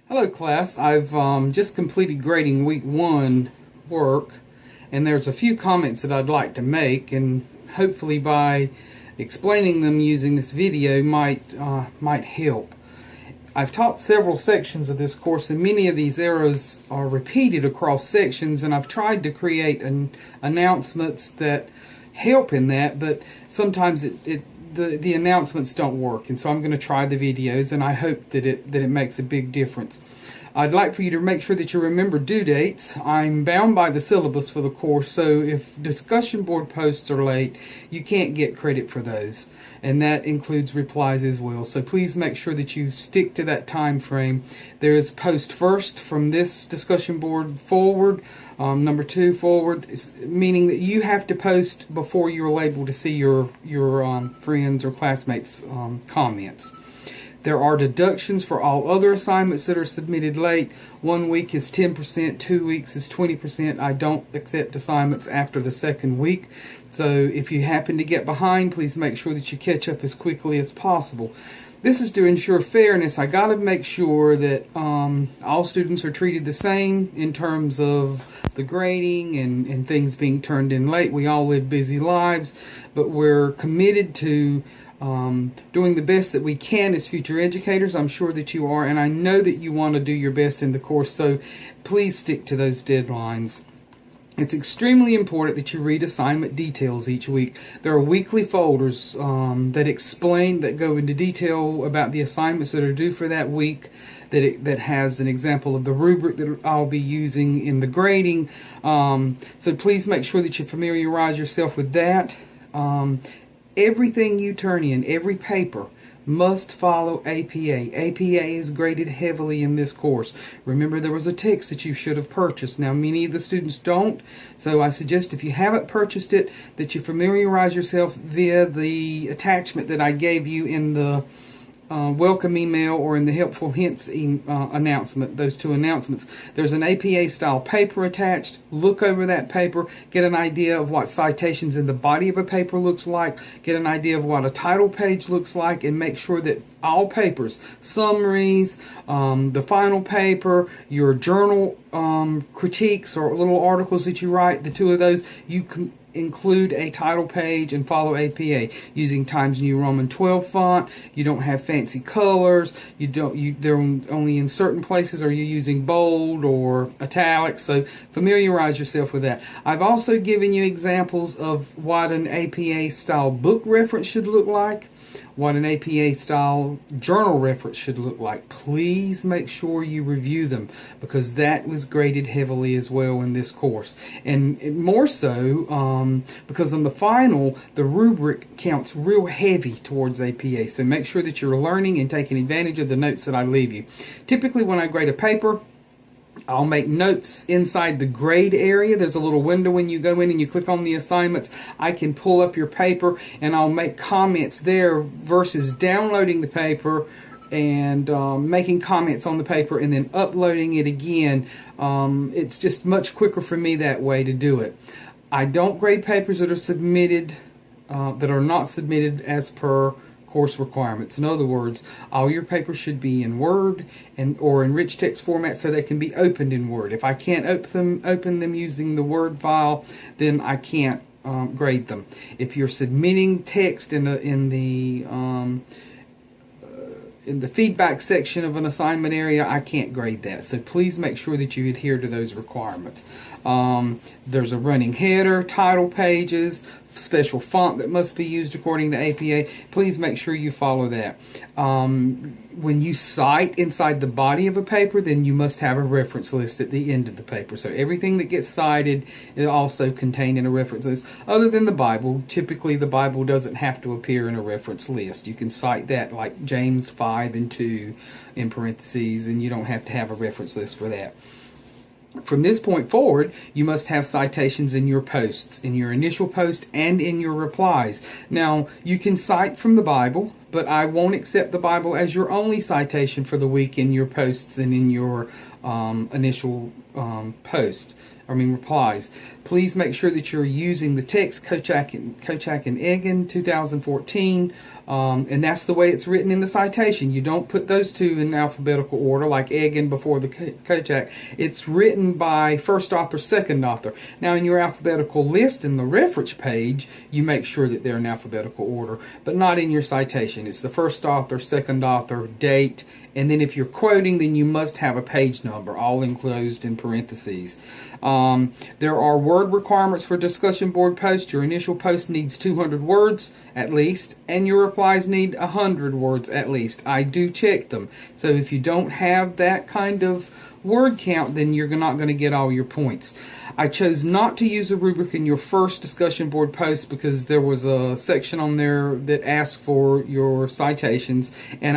Hello class, I've just completed grading week 1 work, and there's a few comments that I'd like to make, and hopefully by explaining them using this video might help. I've taught several sections of this course, and many of these errors are repeated across sections, and I've tried to create announcements that help in that, but sometimes the announcements don't work, and so I'm going to try the videos, and I hope that it makes a big difference. I'd like for you to make sure that you remember due dates. I'm bound by the syllabus for the course, so if discussion board posts are late, you can't get credit for those, and that includes replies as well. So please make sure that you stick to that time frame. There is post first from this discussion board forward. Number 2 forward, meaning that you have to post before you're able to see your friends or classmates' comments. There are deductions for all other assignments that are submitted late. 1 week is 10%, 2 weeks is 20%. I don't accept assignments after the second week. So if you happen to get behind, please make sure that you catch up as quickly as possible. This is to ensure fairness. I got to make sure that all students are treated the same in terms of the grading and things being turned in late. We all live busy lives, but we're committed to doing the best that we can as future educators. I'm sure that you are, and I know that you want to do your best in the course, so please stick to those deadlines. It's extremely important that you read assignment details each week. There are weekly folders that go into detail about the assignments that are due for that week, that has an example of the rubric that I'll be using in the grading. So please make sure that you familiarize yourself with that. Everything you turn in, every paper, must follow APA. APA is graded heavily in this course. Remember, there was a text that you should have purchased. Now, many of the students don't, so I suggest if you haven't purchased it, that you familiarize yourself via the attachment that I gave you in the welcome email or in the helpful hints announcement, those 2 announcements. There's an APA style paper attached. Look over that paper, get an idea of what citations in the body of a paper looks like, get an idea of what a title page looks like, and make sure that all papers, summaries, the final paper, your journal critiques or little articles that you write, the 2 of those, you can include a title page and follow APA using Times New Roman 12 font. You don't have fancy colors. They're only in certain places. Are you using bold or italics? So familiarize yourself with that. I've also given you examples of what an APA style book reference should look like, what an APA style journal reference should look like. Please make sure you review them, because that was graded heavily as well in this course, and more so because on the final the rubric counts real heavy towards APA. So make sure that you're learning and taking advantage of the notes that I leave you. Typically when I grade a paper, I'll make notes inside the grade area. There's a little window when you go in and you click on the assignments. I can pull up your paper and I'll make comments there versus downloading the paper and making comments on the paper and then uploading it again. It's just much quicker for me that way to do it. I don't grade papers that are submitted, that are not submitted as per course requirements. In other words, all your papers should be in Word or in rich text format so they can be opened in Word. If I can't open them using the Word file, then I can't grade them. If you're submitting text in the feedback section of an assignment area, I can't grade that. So please make sure that you adhere to those requirements. There's a running header, title pages, special font that must be used according to APA. Please make sure you follow that. When you cite inside the body of a paper, then you must have a reference list at the end of the paper. So everything that gets cited is also contained in a reference list. Other than the Bible, typically the Bible doesn't have to appear in a reference list. You can cite that like James 5 and 2 in parentheses, and you don't have to have a reference list for that. From this point forward, you must have citations in your posts, in your initial post and in your replies. Now, you can cite from the Bible, but I won't accept the Bible as your only citation for the week in your posts and in your initial post. replies. Please make sure that you're using the text Kochak and Egan 2014, and that's the way it's written in the citation. You don't put those two in alphabetical order like Egan before the Kochak. It's written by first author, second author. Now in your alphabetical list in the reference page, you make sure that they're in alphabetical order, but not in your citation. It's the first author, second author, date, and then if you're quoting, then you must have a page number, all enclosed in parentheses. There are word requirements for discussion board posts. Your initial post needs 200 words at least, and your replies need 100 words at least. I do check them. So if you don't have that kind of word count, then you're not going to get all your points. I chose not to use a rubric in your first discussion board post because there was a section on there that asked for your citations, and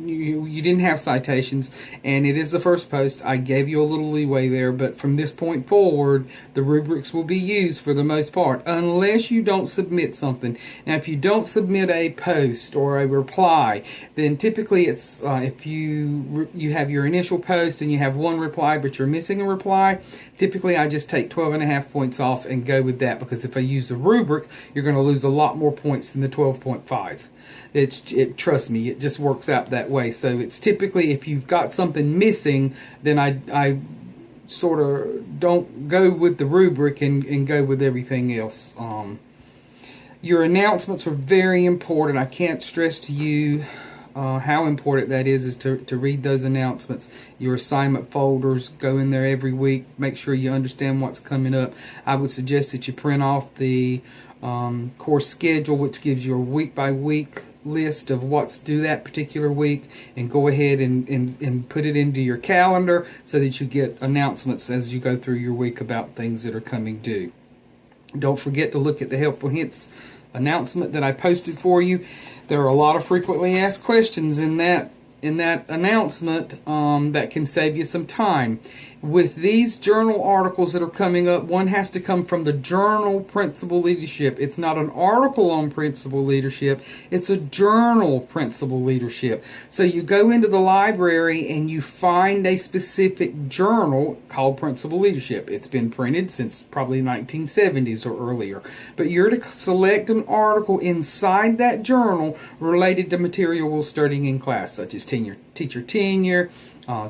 you didn't have citations, and it is the first post. I gave you a little leeway there, but from this point forward, the rubrics will be used for the most part, unless you don't submit something. Now, if you don't submit a post or a reply, then typically it's if you have your initial post and you have one reply, but you're missing a reply, typically I just take 12.5 points off and go with that, because if I use the rubric, you're going to lose a lot more points than the 12.5. Trust me, it just works out that way. So it's typically, if you've got something missing, then I sort of don't go with the rubric and go with everything else. Your announcements are very important. I can't stress to you how important that is to read those announcements. Your assignment folders, go in there every week. Make sure you understand what's coming up. I would suggest that you print off the course schedule, which gives you a week-by-week list of what's due that particular week, and go ahead and put it into your calendar so that you get announcements as you go through your week about things that are coming due. Don't forget to look at the Helpful Hints announcement that I posted for you. There are a lot of frequently asked questions in that announcement that can save you some time. With these journal articles that are coming up, one has to come from the journal Principal Leadership. It's not an article on Principal Leadership, it's a journal Principal Leadership. So you go into the library and you find a specific journal called Principal Leadership. It's been printed since probably 1970s or earlier. But you're to select an article inside that journal related to material we're studying in class, such as teacher tenure,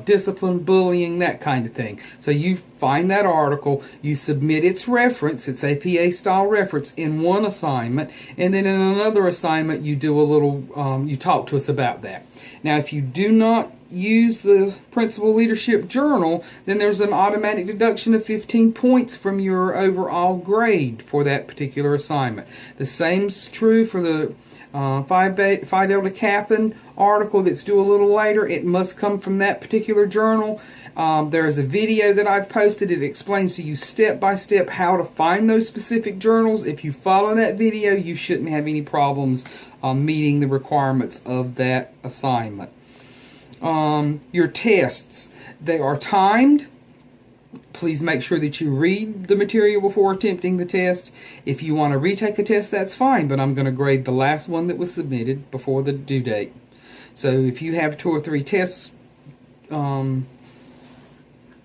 discipline, bullying, that kind of thing. So you find that article, you submit its reference, its APA style reference, in one assignment, and then in another assignment you do a little, you talk to us about that. Now, if you do not use the Principal Leadership Journal, then there's an automatic deduction of 15 points from your overall grade for that particular assignment. The same's true for the Phi Delta Kappan article that's due a little later. It must come from that particular journal. There is a video that I've posted. It explains to you step by step how to find those specific journals. If you follow that video, you shouldn't have any problems meeting the requirements of that assignment. Your tests, they are timed. Please make sure that you read the material before attempting the test. If you want to retake a test, that's fine, but I'm going to grade the last one that was submitted before the due date. So if you have 2 or 3 tests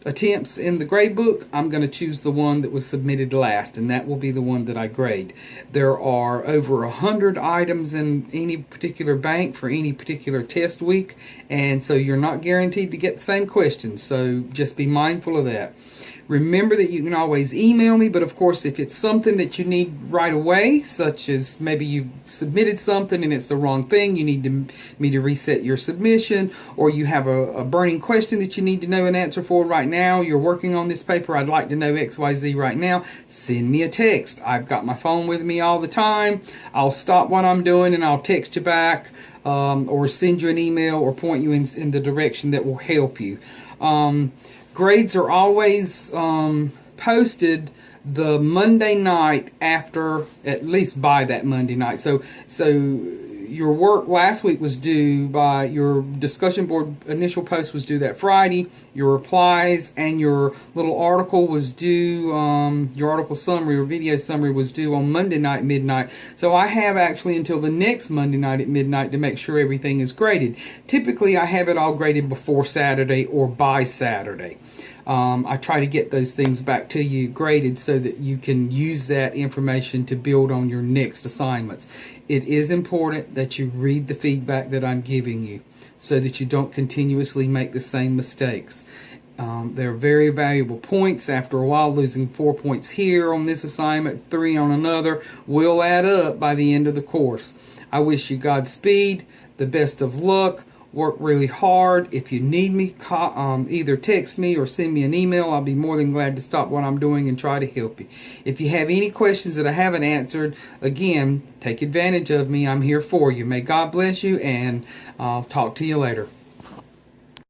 attempts in the grade book, I'm going to choose the one that was submitted last, and that will be the one that I grade. There are over 100 items in any particular bank for any particular test week, and so you're not guaranteed to get the same questions, so just be mindful of that. Remember that you can always email me, but of course if it's something that you need right away, such as maybe you've submitted something and it's the wrong thing, you need me to reset your submission, or you have a burning question that you need to know an answer for right now, you're working on this paper, I'd like to know XYZ right now, send me a text. I've got my phone with me all the time. I'll stop what I'm doing and I'll text you back, or send you an email, or point you in the direction that will help you. Grades are always posted the Monday night after, at least by that Monday night. So your work last week was due by, your discussion board initial post was due that Friday. Your replies and your little article was due, your article summary or video summary was due on Monday night midnight. So I have actually until the next Monday night at midnight to make sure everything is graded. Typically I have it all graded before Saturday or by Saturday. I try to get those things back to you graded so that you can use that information to build on your next assignments. It is important that you read the feedback that I'm giving you so that you don't continuously make the same mistakes. They're very valuable points. After a while, losing 4 points here on this assignment, 3 on another, will add up by the end of the course. I wish you Godspeed, the best of luck. Work really hard. If you need me, either text me or send me an email. I'll be more than glad to stop what I'm doing and try to help you. If you have any questions that I haven't answered, again, take advantage of me. I'm here for you. May God bless you, and I'll talk to you later.